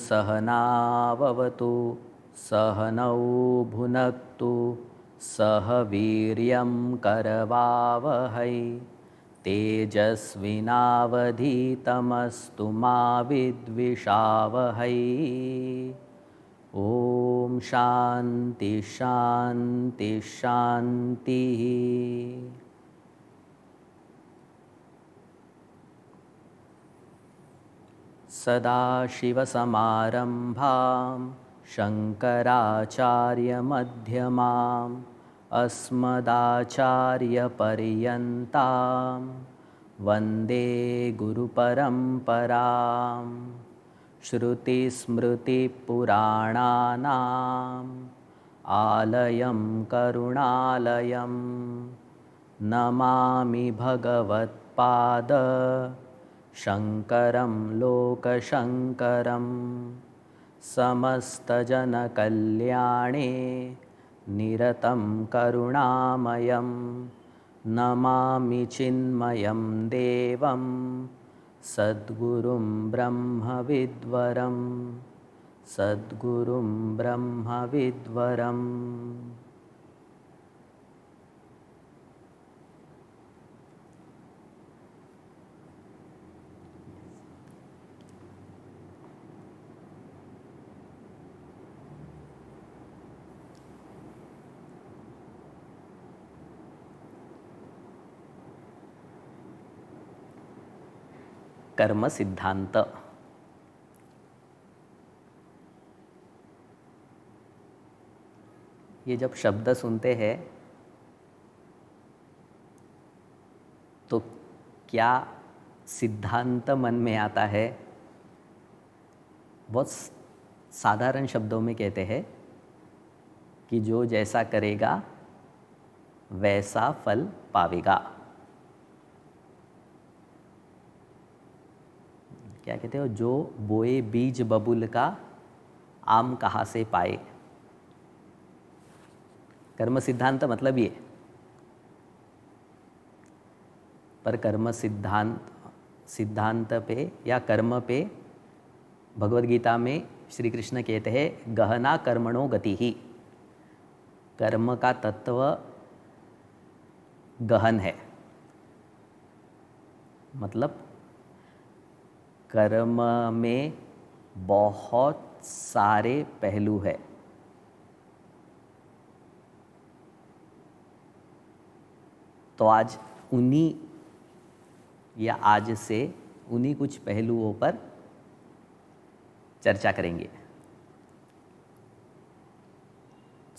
सहनाववतु सहनौ भुनक्तु सह वीर्यं करवावहै तेजस्विनावधीतमस्तु मा विद्विषावहै। ॐ शान्ति शान्ति शान्तिः। सदाशिवसमारम्भां शङ्कराचार्यमध्यमाम् अस्मदाचार्यपर्यन्तां वन्दे गुरुपरम्पराम्। श्रुतिस्मृतिपुराणानाम् आलयं करुणालयं नमामि भगवत्पाद शङ्करं लोकशङ्करं। समस्तजनकल्याणे निरतं करुणामयं नमामि चिन्मयं देवं सद्गुरुं ब्रह्मविद्वरं सद्गुरुं ब्रह्मविद्वरम्। कर्म सिद्धांत। ये जब शब्द सुनते हैं तो क्या सिद्धांत मन में आता है? बहुत साधारण शब्दों में कहते हैं कि जो जैसा करेगा वैसा फल पावेगा। क्या कहते हो? जो बोए बीज बबूल का आम कहाँ से पाए। कर्म सिद्धांत मतलब ये। पर कर्म सिद्धांत पे या कर्म पे भगवद गीता में श्री कृष्ण कहते हैं गहना कर्मणो गति ही। कर्म का तत्व गहन है, मतलब कर्म में बहुत सारे पहलू है। तो आज आज से उन्हीं कुछ पहलुओं पर चर्चा करेंगे।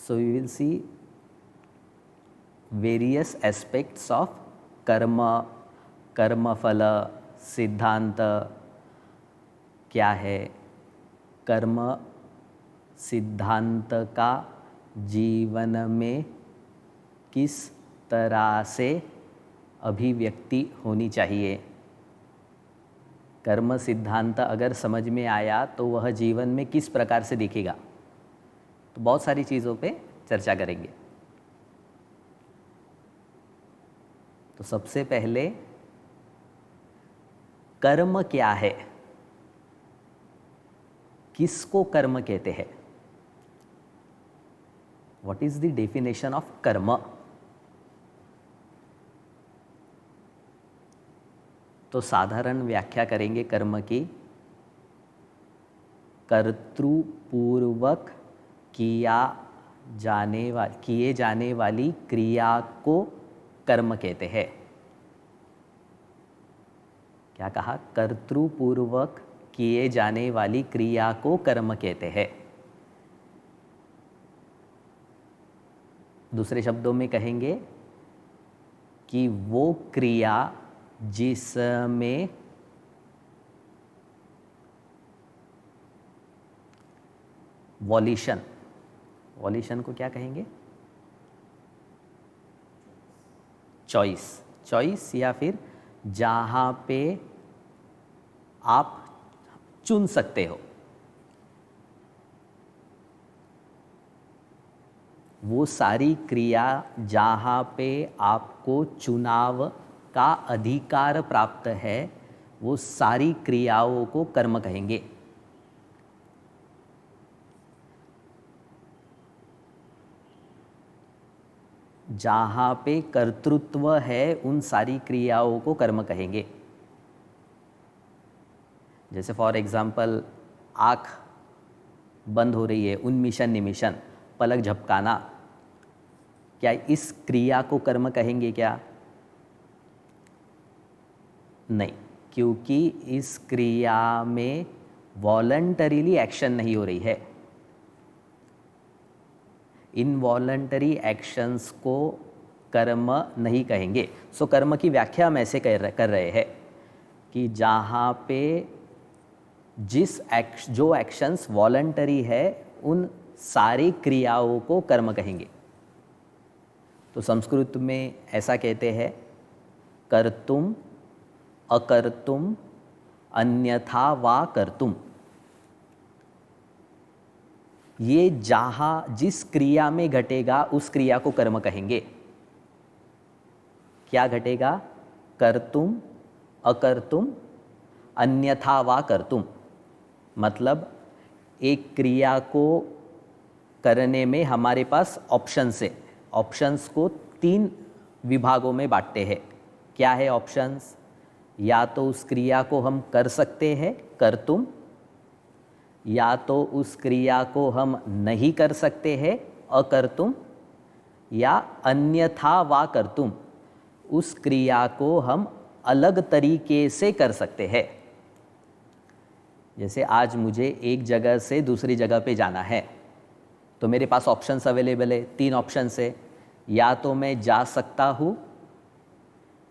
So we will see various aspects of karma, कर्मफल सिद्धांत क्या है, कर्म सिद्धांत का जीवन में किस तरह से अभिव्यक्ति होनी चाहिए। कर्म सिद्धांत अगर समझ में आया तो वह जीवन में किस प्रकार से दिखेगा। तो बहुत सारी चीज़ों पे चर्चा करेंगे। तो सबसे पहले कर्म क्या है, किसको कर्म कहते हैं। What is the definition of कर्म। तो साधारण व्याख्या करेंगे कर्म की। कर्तृपूर्वक किए जाने वाली क्रिया को कर्म कहते हैं। क्या कहा? कर्तृपूर्वक किए जाने वाली क्रिया को कर्म कहते हैं। दूसरे शब्दों में कहेंगे कि वो क्रिया जिसमें वॉल्यूशन को क्या कहेंगे? चॉइस या फिर जहाँ पे आप चुन सकते हो, वो सारी क्रिया जहाँ पे आपको चुनाव का अधिकार प्राप्त है, वो सारी क्रियाओं को कर्म कहेंगे। जहाँ पे कर्तृत्व है उन सारी क्रियाओं को कर्म कहेंगे। जैसे फॉर एग्जाम्पल आँख बंद हो रही है, उन्मिशन निमिशन, पलक झपकाना, क्या इस क्रिया को कर्म कहेंगे क्या? नहीं, क्योंकि इस क्रिया में वॉलंटरीली एक्शन नहीं हो रही है। इनवॉलंटरी एक्शंस को कर्म नहीं कहेंगे। सो कर्म की व्याख्या हम ऐसे कर रहे हैं कि जहाँ पे जो एक्शंस वॉलंटरी है उन सारी क्रियाओं को कर्म कहेंगे। तो संस्कृत में ऐसा कहते हैं, कर्तुम अकर्तुम अन्यथा वा कर्तुम। ये जहाँ जिस क्रिया में घटेगा उस क्रिया को कर्म कहेंगे। क्या घटेगा? कर्तुम अकर्तुम अन्यथा वा कर्तुम। मतलब एक क्रिया को करने में हमारे पास ऑप्शंस है। ऑप्शंस को 3 विभागों में बांटते हैं। क्या है ऑप्शंस? या तो उस क्रिया को हम कर सकते हैं कर्तुम, या तो उस क्रिया को हम नहीं कर सकते हैं अकर्तुम, या अन्यथा वा कर्तुम, उस क्रिया को हम अलग तरीके से कर सकते हैं। जैसे आज मुझे एक जगह से दूसरी जगह पे जाना है, तो मेरे पास ऑप्शंस अवेलेबल है, 3 ऑप्शंस है। या तो मैं जा सकता हूँ,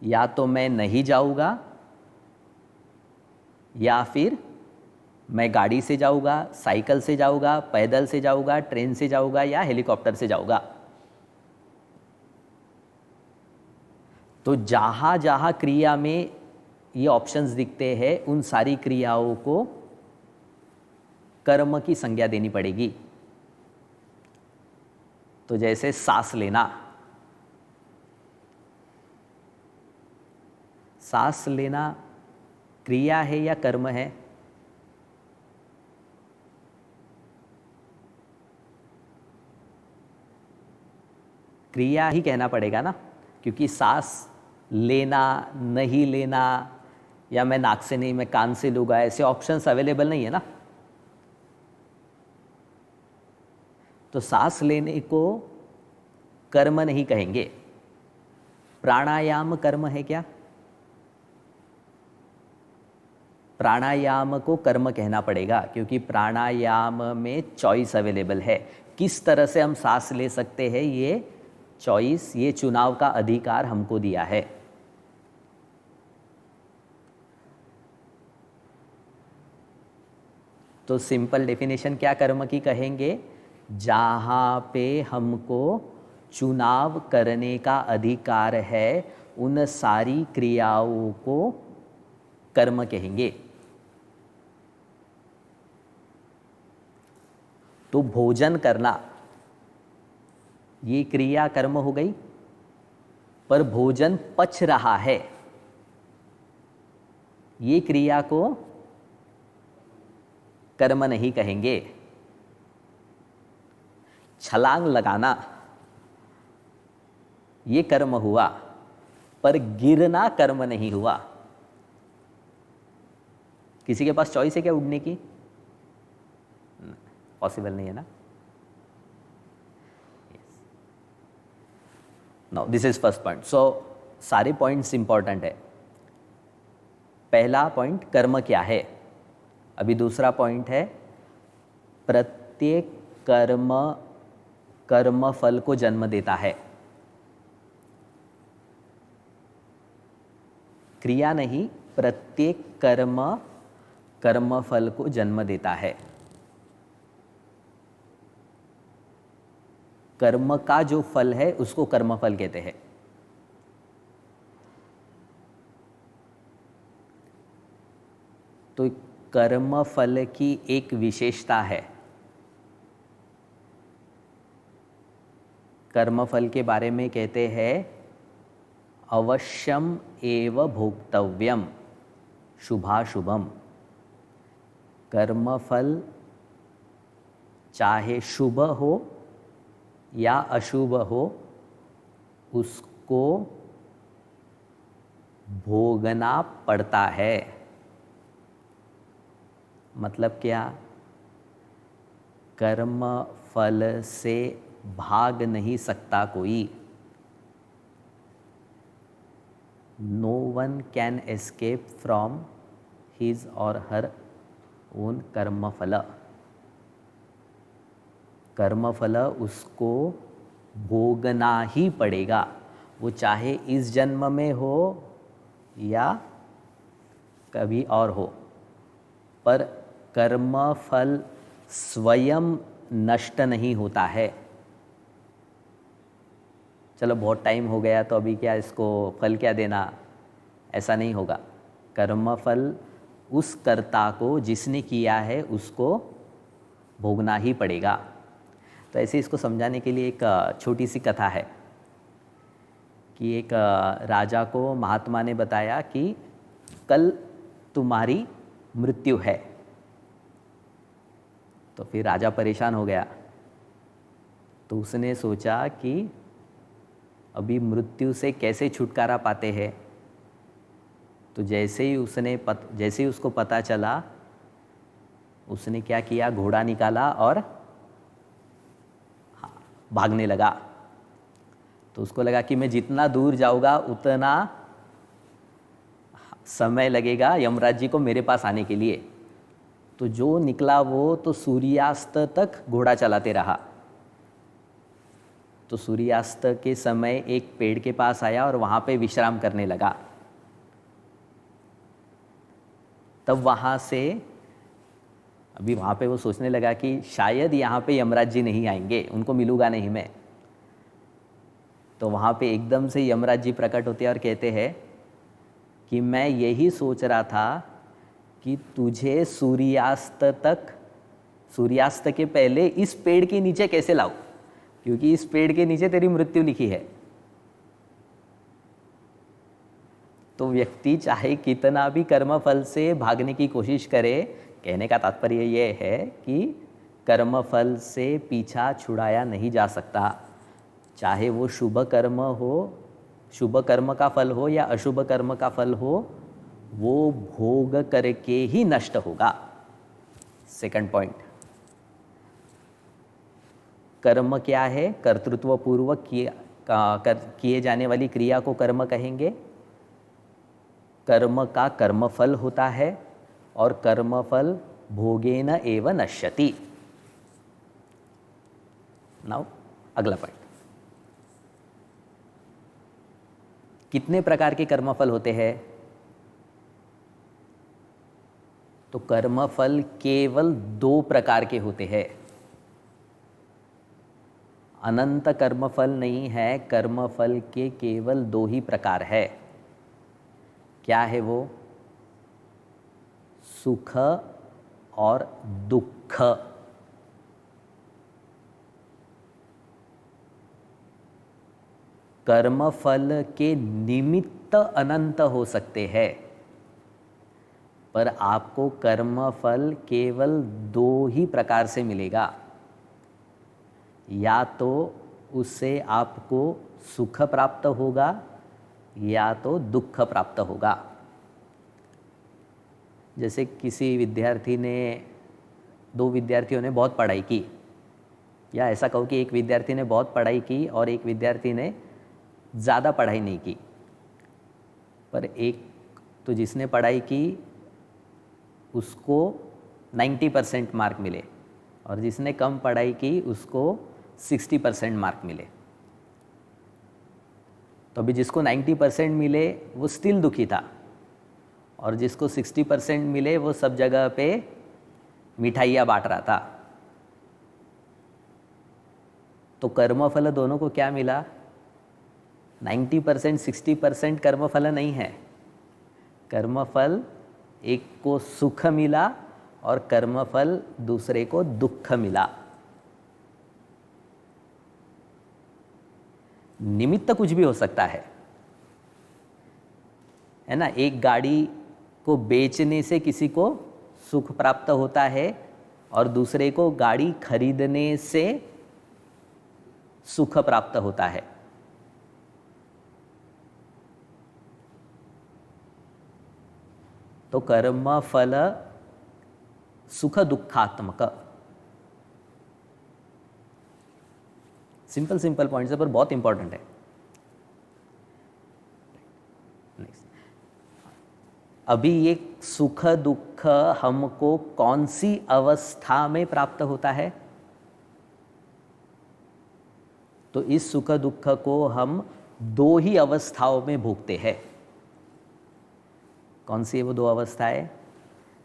या तो मैं नहीं जाऊँगा, या फिर मैं गाड़ी से जाऊँगा, साइकिल से जाऊँगा, पैदल से जाऊँगा, ट्रेन से जाऊँगा या हेलीकॉप्टर से जाऊँगा। तो जहाँ जहाँ क्रिया में ये ऑप्शंस दिखते हैं उन सारी क्रियाओं को कर्म की संज्ञा देनी पड़ेगी। तो जैसे सांस लेना, सांस लेना क्रिया है या कर्म है? क्रिया ही कहना पड़ेगा ना, क्योंकि सांस लेना, नहीं लेना, या मैं नाक से नहीं मैं कान से लूँगा, ऐसे ऑप्शंस अवेलेबल नहीं है ना। तो सांस लेने को कर्म नहीं कहेंगे। प्राणायाम कर्म है क्या? प्राणायाम को कर्म कहना पड़ेगा, क्योंकि प्राणायाम में चॉइस अवेलेबल है। किस तरह से हम सांस ले सकते हैं, ये चॉइस, ये चुनाव का अधिकार हमको दिया है। तो सिंपल डेफिनेशन क्या कर्म की कहेंगे? जहाँ पे हमको चुनाव करने का अधिकार है उन सारी क्रियाओं को कर्म कहेंगे। तो भोजन करना ये क्रिया कर्म हो गई, पर भोजन पच रहा है, ये क्रिया को कर्म नहीं कहेंगे। छलांग लगाना ये कर्म हुआ, पर गिरना कर्म नहीं हुआ। किसी के पास चॉइस है क्या उड़ने की? पॉसिबल नहीं है ना। Now this is first point. So सारे पॉइंट्स इंपॉर्टेंट है। पहला पॉइंट कर्म क्या है। अभी दूसरा पॉइंट है प्रत्येक कर्म कर्म फल को जन्म देता है। क्रिया नहीं, प्रत्येक कर्म कर्म फल को जन्म देता है। कर्म का जो फल है उसको कर्म फल कहते हैं। तो कर्म फल की एक विशेषता है। कर्म फल के बारे में कहते हैं अवश्यम एव भोक्तव्यम शुभाशुभम। कर्म फल चाहे शुभ हो या अशुभ हो, उसको भोगना पड़ता है। मतलब क्या? कर्म फल से भाग नहीं सकता कोई। No one can escape from his और हर ओन कर्म फल। कर्म फल उसको भोगना ही पड़ेगा, वो चाहे इस जन्म में हो या कभी और हो। पर कर्म फल स्वयं नष्ट नहीं होता है। चलो बहुत टाइम हो गया तो अभी क्या इसको फल क्या देना, ऐसा नहीं होगा। कर्म फल उस कर्ता को, जिसने किया है, उसको भोगना ही पड़ेगा। तो ऐसे इसको समझाने के लिए एक छोटी सी कथा है कि एक राजा को महात्मा ने बताया कि कल तुम्हारी मृत्यु है। तो फिर राजा परेशान हो गया। तो उसने सोचा कि अभी मृत्यु से कैसे छुटकारा पाते हैं। तो जैसे ही उसको पता चला, उसने क्या किया, घोड़ा निकाला और भागने लगा। तो उसको लगा कि मैं जितना दूर जाऊंगा उतना समय लगेगा यमराज जी को मेरे पास आने के लिए। तो जो निकला वो तो सूर्यास्त तक घोड़ा चलाते रहा। तो सूर्यास्त के समय एक पेड़ के पास आया और वहाँ पे विश्राम करने लगा। तब वहाँ से अभी वहाँ पे वो सोचने लगा कि शायद यहाँ पे यमराज जी नहीं आएंगे, उनको मिलूंगा नहीं मैं। तो वहाँ पे एकदम से यमराज जी प्रकट होते हैं और कहते हैं कि मैं यही सोच रहा था कि तुझे सूर्यास्त के पहले इस पेड़ के नीचे कैसे लाऊं, क्योंकि इस पेड़ के नीचे तेरी मृत्यु लिखी है। तो व्यक्ति चाहे कितना भी कर्मफल से भागने की कोशिश करे, कहने का तात्पर्य ये है कि कर्मफल से पीछा छुड़ाया नहीं जा सकता। चाहे वो शुभ कर्म हो, शुभ कर्म का फल हो या अशुभ कर्म का फल हो, वो भोग करके ही नष्ट होगा। सेकंड पॉइंट, कर्म क्या है? कर्तृत्व पूर्वक किए जाने वाली क्रिया को कर्म कहेंगे। कर्म का कर्मफल होता है और कर्मफल भोगेन एव नश्यति। नाउ अगला पॉइंट, कितने प्रकार के कर्मफल होते हैं? तो कर्मफल केवल 2 प्रकार के होते हैं। अनंत कर्मफल नहीं है, कर्मफल के केवल 2 ही प्रकार है। क्या है वो? सुख और दुख। कर्मफल के निमित्त अनंत हो सकते हैं, पर आपको कर्मफल केवल 2 ही प्रकार से मिलेगा। या तो उससे आपको सुख प्राप्त होगा या तो दुख प्राप्त होगा। जैसे किसी विद्यार्थी ने, 2 विद्यार्थियों ने बहुत पढ़ाई की, या ऐसा कहो कि एक विद्यार्थी ने बहुत पढ़ाई की और एक विद्यार्थी ने ज़्यादा पढ़ाई नहीं की। पर एक तो जिसने पढ़ाई की उसको 90% मार्क मिले और जिसने कम पढ़ाई की उसको 60% मार्क मिले। तो अभी जिसको 90% मिले वो स्टिल दुखी था और जिसको 60% मिले वो सब जगह पे मिठाइयाँ बांट रहा था। तो कर्मफल दोनों को क्या मिला? 90% 60% कर्मफल नहीं है। कर्मफल एक को सुख मिला और कर्मफल दूसरे को दुख मिला। निमित्त कुछ भी हो सकता है ना। एक गाड़ी को बेचने से किसी को सुख प्राप्त होता है और दूसरे को गाड़ी खरीदने से सुख प्राप्त होता है। तो कर्म फल सुख दुखात्मक। सिंपल सिंपल पॉइंट्स है पर बहुत इंपॉर्टेंट है। अभी ये सुख दुख हमको कौन सी अवस्था में प्राप्त होता है? तो इस सुख दुख को हम दो ही अवस्थाओं में भोगते हैं। कौन सी है वो दो अवस्थाएं?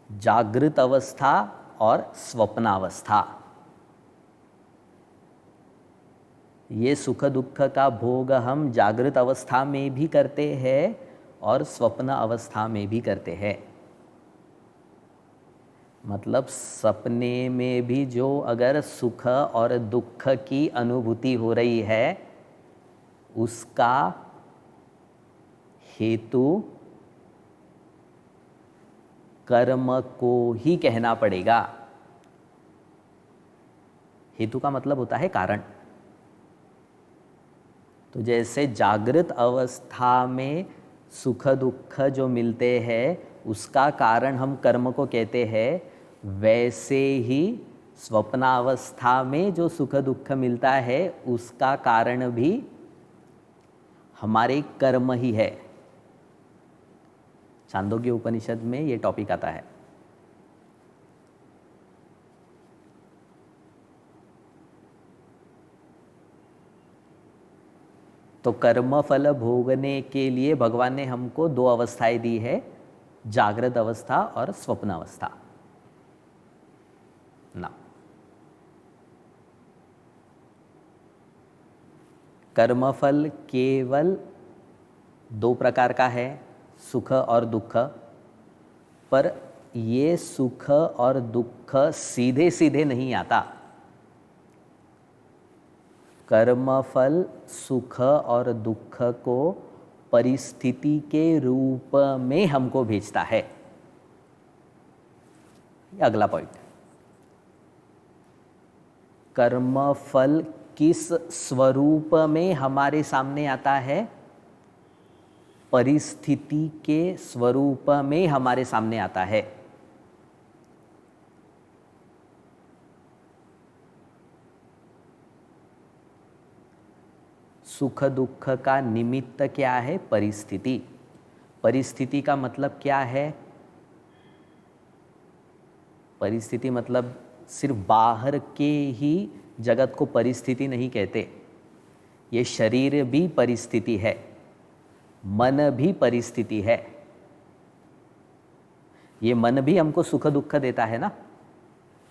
जागृत अवस्था और स्वप्नावस्था। ये सुख दुख का भोग हम जागृत अवस्था में भी करते हैं और स्वप्न अवस्था में भी करते हैं। मतलब सपने में भी जो अगर सुख और दुख की अनुभूति हो रही है उसका हेतु कर्म को ही कहना पड़ेगा। हेतु का मतलब होता है कारण। तो जैसे जागृत अवस्था में सुख दुख जो मिलते हैं उसका कारण हम कर्म को कहते हैं, वैसे ही स्वप्नावस्था में जो सुख दुख मिलता है उसका कारण भी हमारे कर्म ही है। छांदोग्य उपनिषद में ये टॉपिक आता है। तो कर्म फल भोगने के लिए भगवान ने हमको दो अवस्थाएं दी है, जागृत अवस्था और स्वप्न अवस्था। ना कर्मफल केवल दो प्रकार का है, सुख और दुख। पर ये सुख और दुख सीधे सीधे नहीं आता। कर्मफल सुख और दुख को परिस्थिति के रूप में हमको भेजता है। ये अगला पॉइंट। कर्मफल किस स्वरूप में हमारे सामने आता है? परिस्थिति के स्वरूप में हमारे सामने आता है। सुख दुख का निमित्त क्या है? परिस्थिति। परिस्थिति का मतलब क्या है? परिस्थिति मतलब सिर्फ बाहर के ही जगत को परिस्थिति नहीं कहते। ये शरीर भी परिस्थिति है, मन भी परिस्थिति है। ये मन भी हमको सुख दुख देता है ना,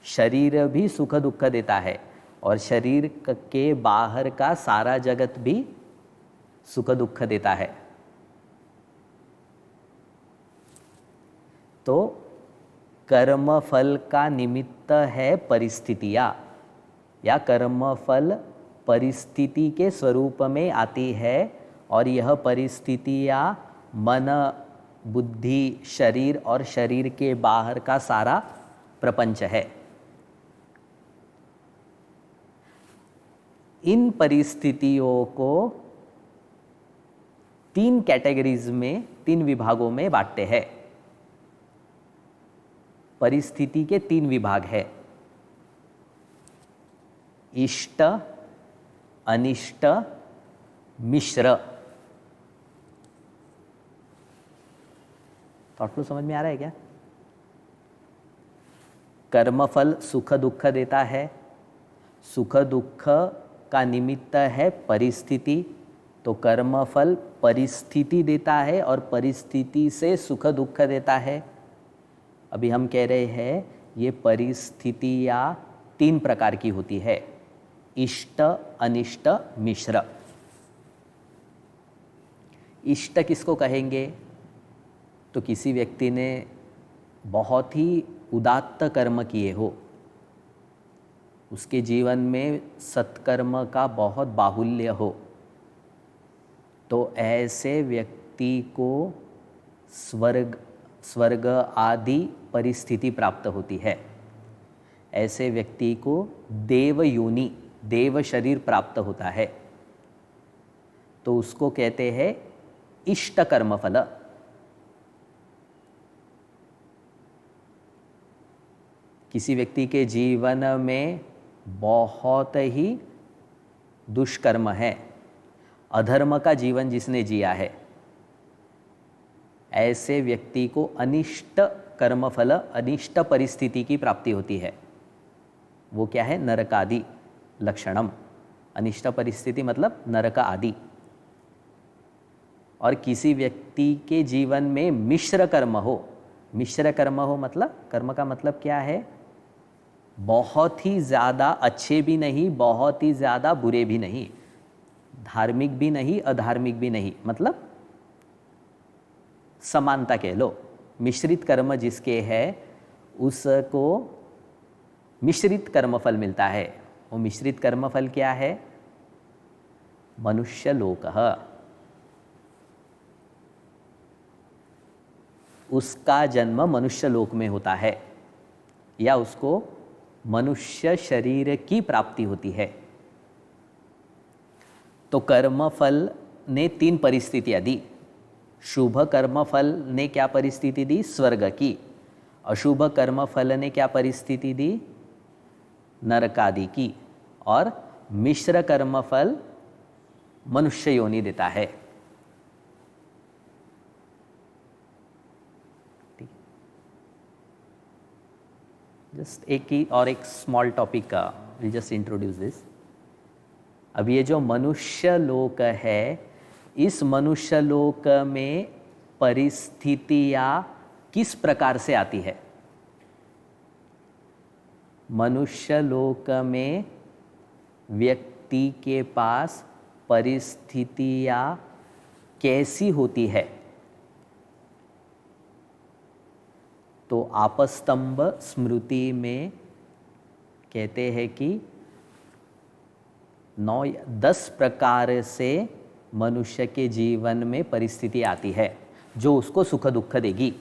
शरीर भी सुख दुख देता है और शरीर के बाहर का सारा जगत भी सुख दुख देता है। तो कर्मफल का निमित्त है परिस्थितियाँ, या कर्मफल परिस्थिति के स्वरूप में आती है और यह परिस्थितियाँ मन, बुद्धि, शरीर और शरीर के बाहर का सारा प्रपंच है। इन परिस्थितियों को तीन कैटेगरीज में, तीन विभागों में बांटते हैं। परिस्थिति के तीन विभाग है, इष्ट, अनिष्ट, मिश्र। थॉट फ्लो समझ में आ रहा है क्या? कर्मफल सुख दुख देता है, सुख दुख का निमित्त है परिस्थिति, तो कर्मफल परिस्थिति देता है और परिस्थिति से सुख दुख देता है। अभी हम कह रहे हैं ये परिस्थितियाँ तीन प्रकार की होती है, इष्ट, अनिष्ट, मिश्र। इष्ट किसको कहेंगे? तो किसी व्यक्ति ने बहुत ही उदात्त कर्म किए हो, उसके जीवन में सत्कर्म का बहुत बाहुल्य हो, तो ऐसे व्यक्ति को स्वर्ग आदि परिस्थिति प्राप्त होती है। ऐसे व्यक्ति को देव योनि, देव शरीर प्राप्त होता है। तो उसको कहते हैं इष्ट कर्मफल। किसी व्यक्ति के जीवन में बहुत ही दुष्कर्म है, अधर्म का जीवन जिसने जिया है, ऐसे व्यक्ति को अनिष्ट कर्मफल, अनिष्ट परिस्थिति की प्राप्ति होती है। वो क्या है? नरकादि लक्षणम। अनिष्ट परिस्थिति मतलब नरक आदि। और किसी व्यक्ति के जीवन में मिश्र कर्म हो, मिश्र कर्म हो मतलब, कर्म का मतलब क्या है? बहुत ही ज़्यादा अच्छे भी नहीं, बहुत ही ज़्यादा बुरे भी नहीं, धार्मिक भी नहीं, अधार्मिक भी नहीं, मतलब समानता कह लो। मिश्रित कर्म जिसके है उसको मिश्रित कर्मफल मिलता है। वो मिश्रित कर्मफल क्या है? मनुष्य लोकः। उसका जन्म मनुष्य लोक में होता है, या उसको मनुष्य शरीर की प्राप्ति होती है। तो कर्मफल ने 3 परिस्थितियाँ दी। शुभ कर्मफल ने क्या परिस्थिति दी? स्वर्ग की। अशुभ कर्मफल ने क्या परिस्थिति दी? नरकादि की। और मिश्र कर्मफल मनुष्य योनि देता है। जस्ट एक स्मॉल टॉपिक का विल जस्ट इंट्रोड्यूस दिस। अब ये जो मनुष्य लोक है, इस मनुष्य लोक में परिस्थितियाँ किस प्रकार से आती है? मनुष्य लोक में व्यक्ति के पास परिस्थितियाँ कैसी होती है? तो आपस्तंभ स्मृति में कहते हैं कि 9-10 प्रकार से मनुष्य के जीवन में परिस्थिति आती है जो उसको सुख दुख देगी।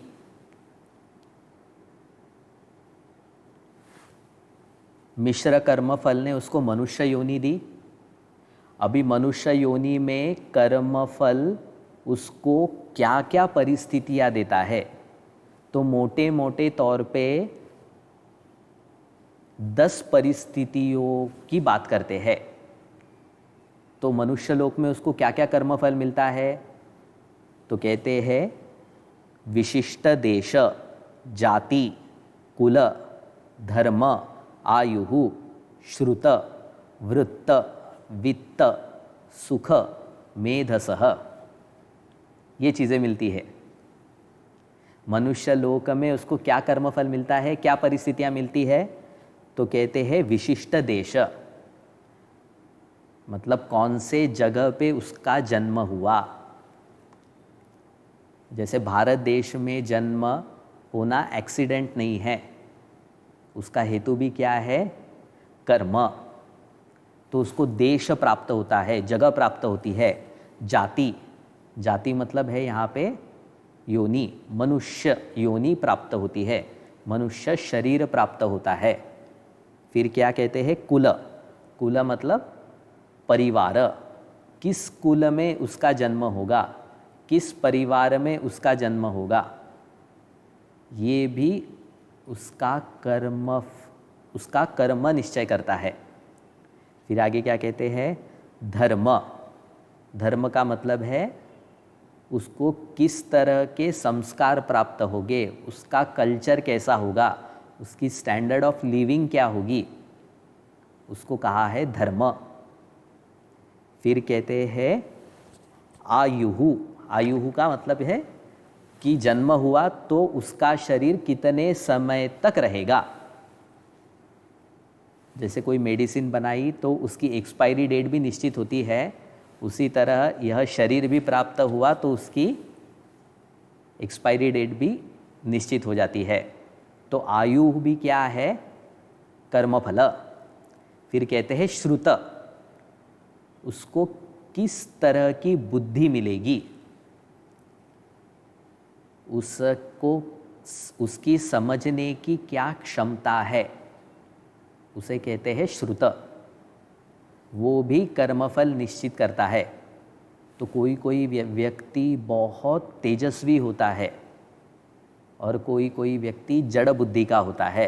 मिश्र कर्मफल ने उसको मनुष्य योनि दी। अभी मनुष्य योनि में कर्मफल उसको क्या क्या परिस्थितियाँ देता है? तो मोटे मोटे तौर पे 10 परिस्थितियों की बात करते हैं। तो मनुष्य लोक में उसको क्या क्या कर्मफल मिलता है? तो कहते हैं विशिष्ट देश, जाति, कुल, धर्म, आयु, श्रुत, वृत्त, वित्त, सुख, मेधसः, ये चीज़ें मिलती है। मनुष्य लोक में उसको क्या कर्मफल मिलता है, क्या परिस्थितियाँ मिलती है? तो कहते हैं विशिष्ट देश, मतलब कौन से जगह पे उसका जन्म हुआ। जैसे भारत देश में जन्म होना एक्सीडेंट नहीं है, उसका हेतु भी क्या है? कर्म। तो उसको देश प्राप्त होता है, जगह प्राप्त होती है। जाति, जाति मतलब है यहाँ पे योनि, मनुष्य योनि प्राप्त होती है, मनुष्य शरीर प्राप्त होता है। फिर क्या कहते हैं? कुल, कुल मतलब परिवार, किस कुल में उसका जन्म होगा, किस परिवार में उसका जन्म होगा, ये भी उसका कर्म निश्चय करता है। फिर आगे क्या कहते हैं? धर्म, धर्म का मतलब है उसको किस तरह के संस्कार प्राप्त होंगे, उसका कल्चर कैसा होगा, उसकी स्टैंडर्ड ऑफ लिविंग क्या होगी, उसको कहा है धर्म। फिर कहते हैं आयुहु, आयुहु का मतलब है कि जन्म हुआ तो उसका शरीर कितने समय तक रहेगा। जैसे कोई मेडिसिन बनाई तो उसकी एक्सपायरी डेट भी निश्चित होती है, उसी तरह यह शरीर भी प्राप्त हुआ तो उसकी एक्सपायरी डेट भी निश्चित हो जाती है। तो आयु भी क्या है? कर्मफल। फिर कहते हैं श्रुत, उसको किस तरह की बुद्धि मिलेगी, उसको उसकी समझने की क्या क्षमता है, उसे कहते हैं श्रुत। वो भी कर्मफल निश्चित करता है। तो कोई कोई व्यक्ति बहुत तेजस्वी होता है और कोई कोई व्यक्ति जड़ बुद्धि का होता है।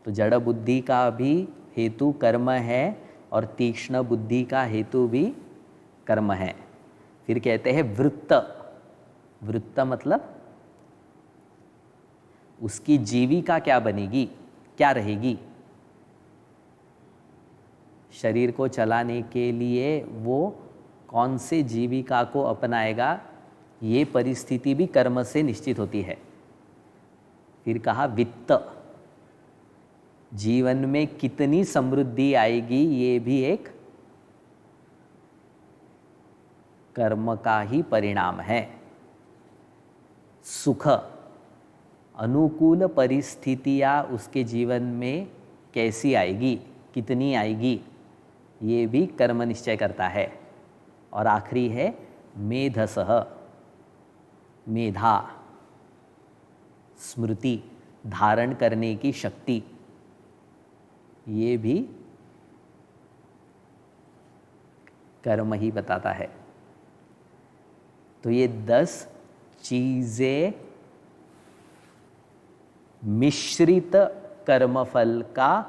तो जड़ बुद्धि का भी हेतु कर्म है और तीक्ष्ण बुद्धि का हेतु भी कर्म है। फिर कहते हैं वृत्त। वृत्त मतलब उसकी जीविका क्या बनेगी, क्या रहेगी। शरीर को चलाने के लिए वो कौन से जीविका को अपनाएगा, ये परिस्थिति भी कर्म से निश्चित होती है। फिर कहा वित्त, जीवन में कितनी समृद्धि आएगी ये भी एक कर्म का ही परिणाम है। सुख, अनुकूल परिस्थितियां उसके जीवन में कैसी आएगी, कितनी आएगी, ये भी कर्म निश्चय करता है। और आखिरी है मेधसः, मेधा, स्मृति, धारण करने की शक्ति, ये भी कर्म ही बताता है। तो ये 10 चीजें मिश्रित कर्मफल का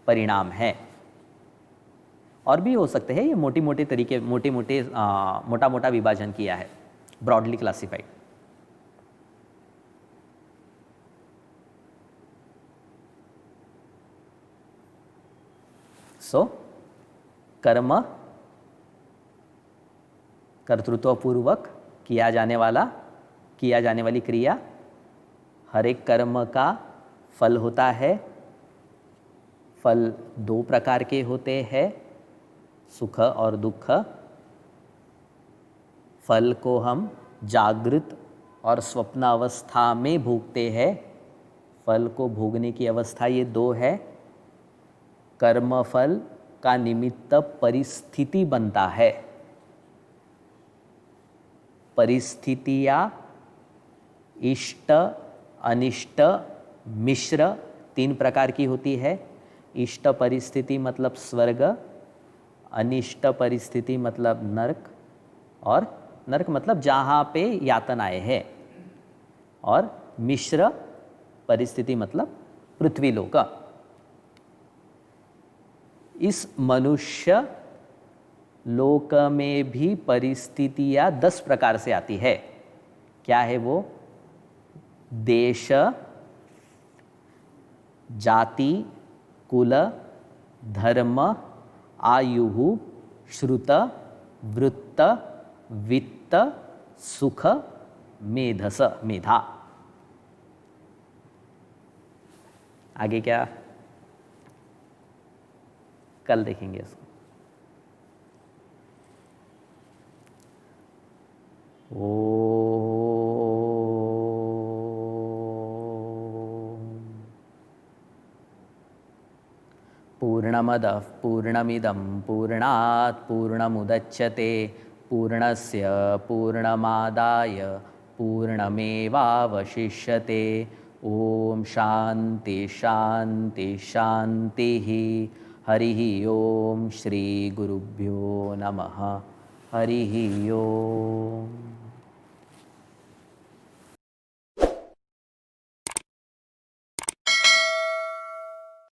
परिणाम है। और भी हो सकते हैं, ये मोटे मोटे तरीके, मोटा मोटा विभाजन किया है, ब्रॉडली क्लासिफाइड। सो कर्म कर्तृत्वपूर्वक किया जाने वाली क्रिया, हर एक कर्म का फल होता है। फल 2 प्रकार के होते हैं, सुख और दुख। फल को हम जागृत और स्वप्न अवस्था में भोगते हैं। फल को भोगने की अवस्था ये 2 है। कर्मफल का निमित्त परिस्थिति बनता है। परिस्थितियाँ इष्ट अनिष्ट मिश्र 3 प्रकार की होती है। इष्ट परिस्थिति मतलब स्वर्ग, अनिष्ट परिस्थिति मतलब नरक, और नरक मतलब जहाँ पे यातनाएं हैं, और मिश्र परिस्थिति मतलब पृथ्वीलोक। इस मनुष्य लोक में भी परिस्थितियाँ 10 प्रकार से आती है। क्या है वो? देश, जाति, कुल, धर्म, आयु, श्रुत, वृत्त, वित्त, सुख, मेधस, मेधा। आगे क्या, कल देखेंगे इसको। पूर्णमदः पूर्णमिदं पूर्णात् पूर्णमुदच्यते पूर्णस्य पूर्णमादाय पूर्णमेवावशिष्यते। ओम शांति शांति शांतिः। हरिः ओम। श्री गुरुभ्यो नमः। हरिः ओम।